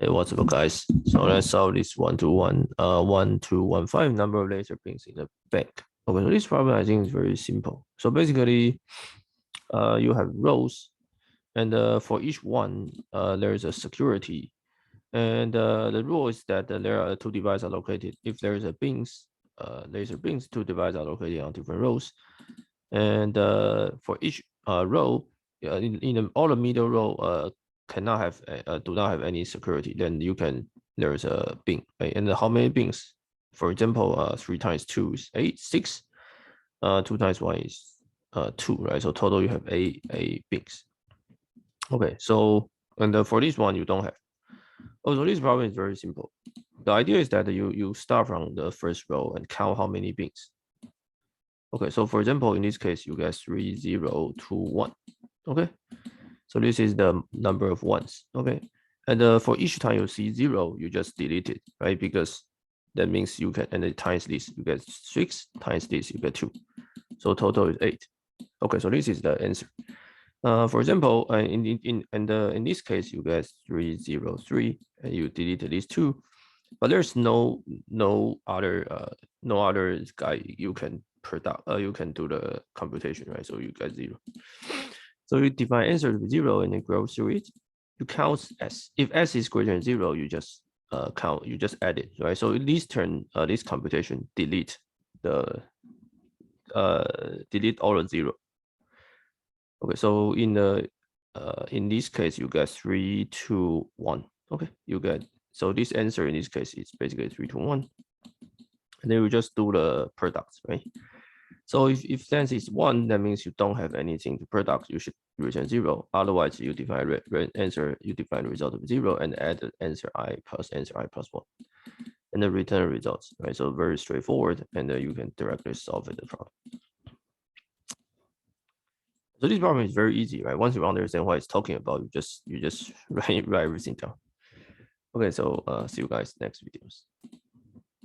Hey, what's up, guys? So let's solve this 1 to 1, 1 to 1, 5 number of laser beams in the bank. Okay, so this problem I think is very simple. So basically, you have rows, and for each one, there is a security, and the rule is that there are two devices are located. If there is a laser beams, two devices are located on different rows, and for each row, in all the middle row, cannot have do not have any security, then you can there's a beam, right? And how many beams? For example, 3 times 2 is 8, 6. 2 times 1 is 2, right? So total you have 8 beams. Okay, so and for this one you don't have. Oh, so this problem is very simple. The idea is that you start from the first row and count how many beams. Okay, so for example, in this case, you get 3, 0, 2, 1. Okay, so this is the number of ones. Okay, and for each time you see 0, you just delete it, right? Because that means you can, and then times this, you get 6, times this, you get 2. So total is 8. Okay, so this is the answer. For example, in this case, you get 3, 0, 3, and you delete these 2, but there's no other guy you can you can do the computation, right? So you get 0. So you define answer to be 0 and then go through it. You count s. If s is greater than 0, you just count. You just add it, right? So this turn this computation delete the delete all the 0. Okay, so in this case you get 3, 2, 1. Okay, you get, so this answer in this case is basically 3, 2, 1. And then we just do the products, right? So if length is 1, that means you don't have anything to product. You should return 0. Otherwise, you define answer. You define the result of 0 and add the answer I plus answer I plus 1, and then return results. Right. So very straightforward, and you can directly solve the problem. So this problem is very easy, right? Once you understand what it's talking about, you just write everything down. Okay. So see you guys next videos.